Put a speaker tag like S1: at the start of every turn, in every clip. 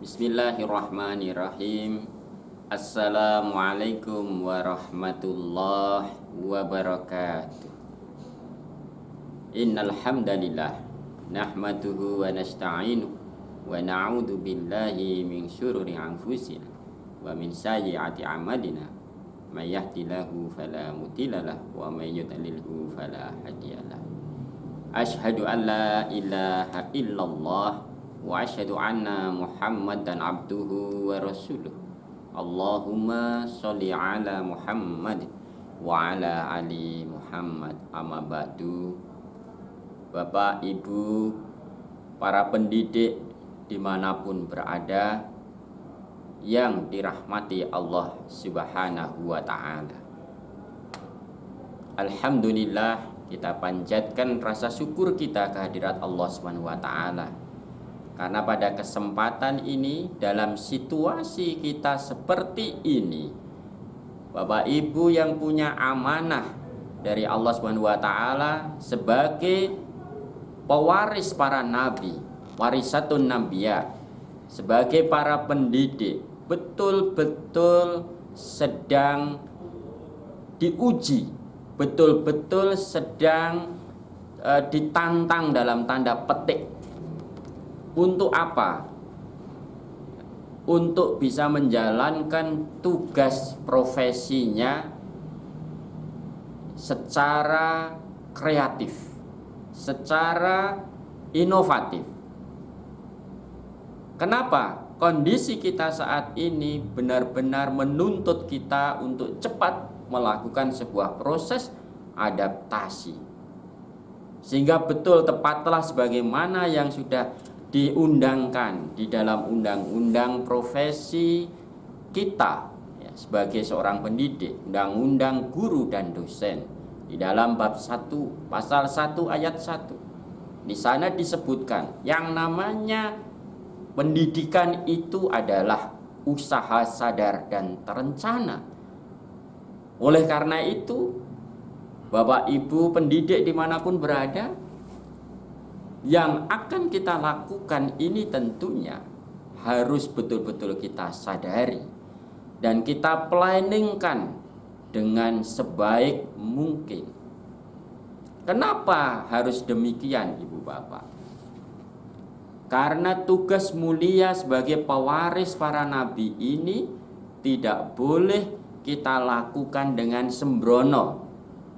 S1: Bismillahirrahmanirrahim. Assalamualaikum warahmatullahi wabarakatuh. Innal hamdalillah nahmaduhu wa nasta'inuhu wa na'udzu billahi min syururi anfusina wa min sayyiati a'malina. May yahdihillahu fala mudhillalah wa may yudlilhu fala hadiyalah. Asyhadu an la ilaha illallah wa asyhadu anna Muhammadan abduhu wa rasuluh. Allahumma sholli ala Muhammad wa ala ali Muhammad. Amma ba'du. Bapak, Ibu, para pendidik dimanapun berada yang dirahmati Allah Subhanahu wa ta'ala, alhamdulillah, kita panjatkan rasa syukur kita kehadirat Allah Subhanahu wa ta'ala, karena pada kesempatan ini, dalam situasi kita seperti ini, Bapak Ibu yang punya amanah dari Allah Subhanahu wa ta'ala sebagai pewaris para nabi, warisatun nabiya, sebagai para pendidik, betul-betul sedang diuji, betul-betul sedang ditantang dalam tanda petik. Untuk apa? Untuk bisa menjalankan tugas profesinya secara kreatif, secara inovatif. Kenapa? Kondisi kita saat ini benar-benar menuntut kita untuk cepat melakukan sebuah proses adaptasi. Sehingga betul tepatlah sebagaimana yang sudah diundangkan di dalam undang-undang profesi kita ya, sebagai seorang pendidik, undang-undang guru dan dosen, di dalam bab 1 pasal 1 ayat 1. Di sana disebutkan yang namanya pendidikan itu adalah usaha sadar dan terencana. Oleh karena itu, Bapak Ibu pendidik dimanapun berada, yang akan kita lakukan ini tentunya harus betul-betul kita sadari dan kita planningkan dengan sebaik mungkin. Kenapa harus demikian, Ibu Bapak? Karena tugas mulia sebagai pewaris para nabi ini tidak boleh kita lakukan dengan sembrono.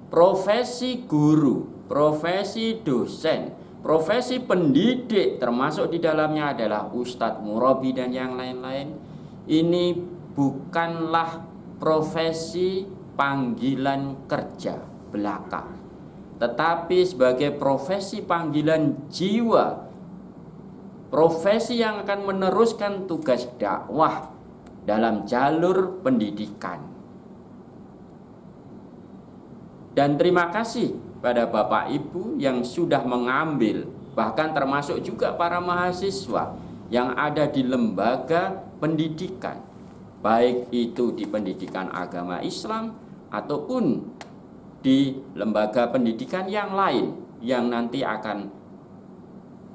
S1: Profesi guru, profesi dosen, profesi pendidik, termasuk di dalamnya adalah ustadz, murabi dan yang lain-lain, ini bukanlah profesi panggilan kerja belaka, tetapi sebagai profesi panggilan jiwa, profesi yang akan meneruskan tugas dakwah dalam jalur pendidikan. Dan terima kasih pada Bapak Ibu yang sudah mengambil, bahkan termasuk juga para mahasiswa yang ada di lembaga pendidikan, baik itu di pendidikan agama Islam ataupun di lembaga pendidikan yang lain yang nanti akan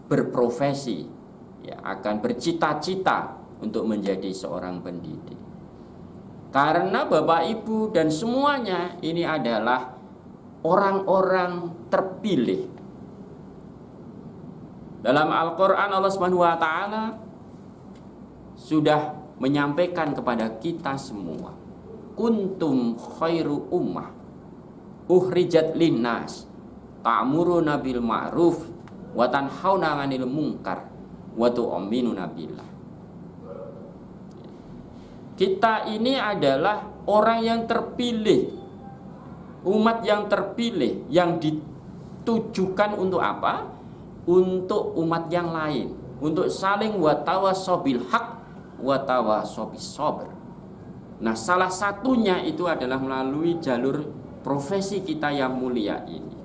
S1: berprofesi, ya, akan bercita-cita untuk menjadi seorang pendidik. Karena Bapak Ibu dan semuanya ini adalah orang-orang terpilih. Dalam Al-Quran Allah Subhanahu wa ta'ala sudah menyampaikan kepada kita semua, kuntum khairu ummah uhrijat linnas ta'muruna bil ma'ruf wa tanhauna 'anil munkar wa tu'minuna billah. Kita ini adalah orang yang terpilih, umat yang terpilih, yang ditujukan untuk apa? Untuk umat yang lain, untuk saling watawasobil haq watawasobis sabr. Nah, salah satunya itu adalah melalui jalur profesi kita yang mulia ini.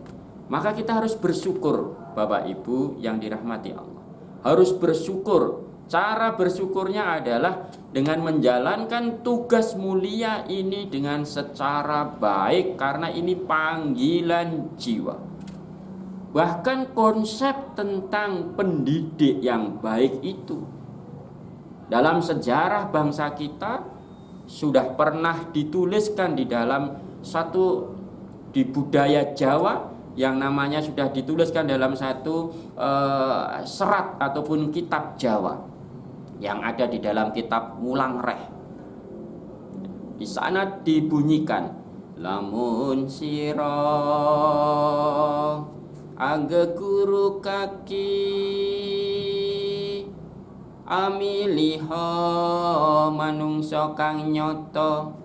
S1: Maka kita harus bersyukur, Bapak Ibu yang dirahmati Allah. Harus bersyukur. Cara bersyukurnya adalah dengan menjalankan tugas mulia ini dengan secara baik, karena ini panggilan jiwa. Bahkan konsep tentang pendidik yang baik itu Dalam sejarah bangsa kita sudah pernah dituliskan di dalam satu di budaya Jawa yang namanya sudah dituliskan dalam satu serat ataupun kitab Jawa yang ada di dalam kitab Mulangreh. Di sana dibunyikan, lamun siro angge guru kaki amiliho manungso kang nyoto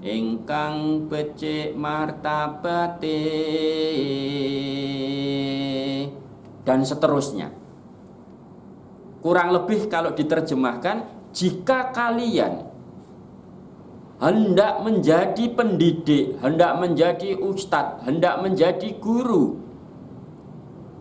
S1: ingkang becik martabate, dan seterusnya. Kurang lebih kalau diterjemahkan, jika kalian hendak menjadi pendidik, hendak menjadi ustadz, hendak menjadi guru,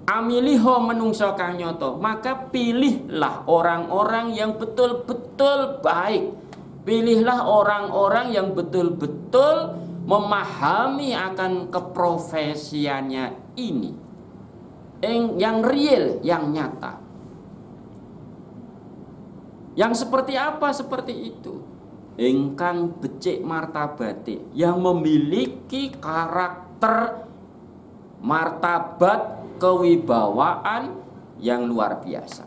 S1: amiliho menungso kang nyoto, maka pilihlah orang-orang yang betul-betul baik. Pilihlah orang-orang yang betul-betul memahami akan keprofesiannya ini, yang real, yang nyata. Yang seperti apa? Seperti itu. Ingkang becik martabate, yang memiliki karakter martabat kewibawaan yang luar biasa.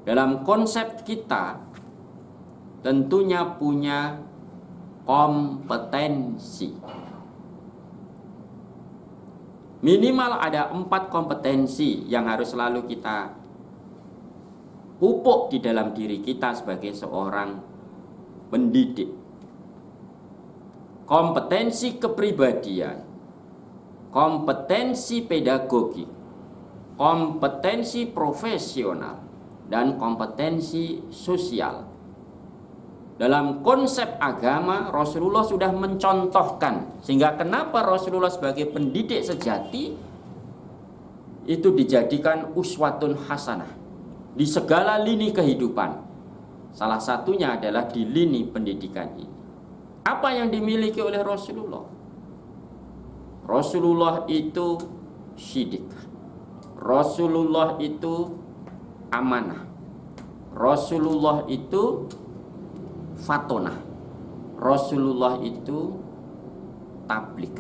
S1: Dalam konsep kita tentunya punya kompetensi. Minimal ada 4 kompetensi yang harus selalu kita pupuk di dalam diri kita sebagai seorang pendidik. Kompetensi kepribadian, kompetensi pedagogi, kompetensi profesional, dan kompetensi sosial. Dalam konsep agama, Rasulullah sudah mencontohkan, sehingga kenapa Rasulullah sebagai pendidik sejati itu dijadikan uswatun hasanah di segala lini kehidupan. Salah satunya adalah di lini pendidikan ini. Apa yang dimiliki oleh Rasulullah? Rasulullah itu syidik, Rasulullah itu amanah, Rasulullah itu fatonah, Rasulullah itu tablik.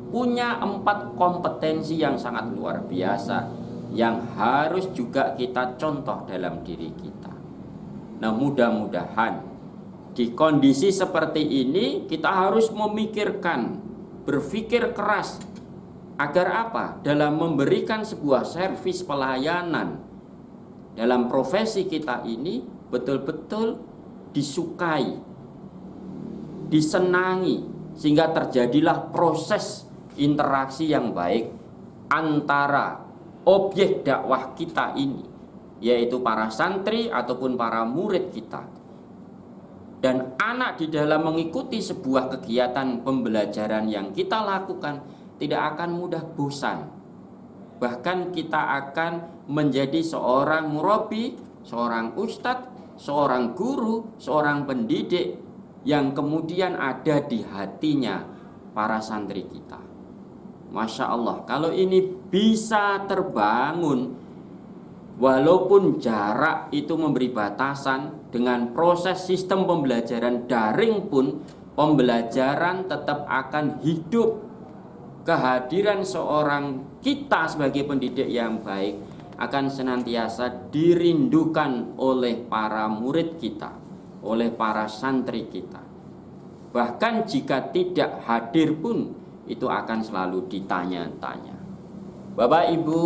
S1: Punya 4 kompetensi yang sangat luar biasa yang harus juga kita contoh dalam diri kita. Nah, mudah-mudahan di kondisi seperti ini kita harus memikirkan, berpikir keras agar apa? Dalam memberikan sebuah servis pelayanan dalam profesi kita ini betul-betul disukai, disenangi, sehingga terjadilah proses interaksi yang baik antara objek dakwah kita ini, yaitu para santri ataupun para murid kita, dan anak di dalam mengikuti sebuah kegiatan pembelajaran yang kita lakukan tidak akan mudah bosan. Bahkan kita akan menjadi seorang murabi, seorang ustadz, seorang guru, seorang pendidik yang kemudian ada di hatinya para santri kita. Masya Allah, kalau ini bisa terbangun, walaupun jarak itu memberi batasan, dengan proses sistem pembelajaran daring pun pembelajaran tetap akan hidup. Kehadiran seorang kita sebagai pendidik yang baik akan senantiasa dirindukan oleh para murid kita, oleh para santri kita. Bahkan jika tidak hadir pun itu akan selalu ditanya-tanya. Bapak Ibu,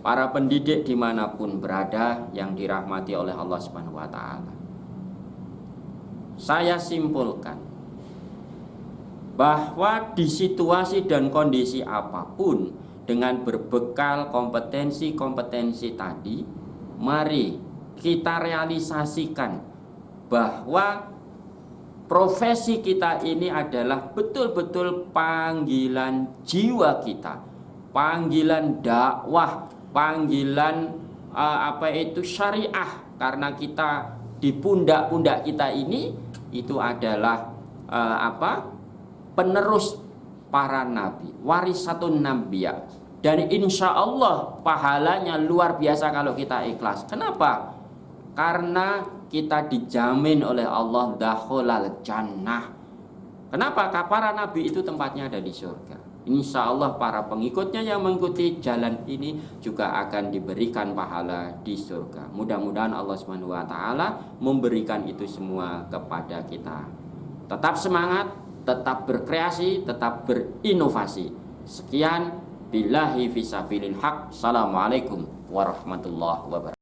S1: para pendidik dimanapun berada yang dirahmati oleh Allah Subhanahu wa Ta'ala, saya simpulkan bahwa di situasi dan kondisi apapun, dengan berbekal kompetensi-kompetensi tadi, mari kita realisasikan bahwa profesi kita ini adalah betul-betul panggilan jiwa kita, panggilan dakwah, panggilan syariah, karena kita di pundak-pundak kita ini itu adalah penerus para nabi, warisatun nabiyya, dan insya Allah pahalanya luar biasa kalau kita ikhlas. Kenapa? Karena kita dijamin oleh Allah dakhulal jannah. Kenapa? Karena para nabi itu tempatnya ada di surga. Insya Allah para pengikutnya yang mengikuti jalan ini juga akan diberikan pahala di surga. Mudah-mudahan Allah Subhanahu wa taala memberikan itu semua kepada kita. Tetap semangat, tetap berkreasi, tetap berinovasi. Sekian, billahi fisabilil haq. Assalamualaikum warahmatullahi wabarakatuh.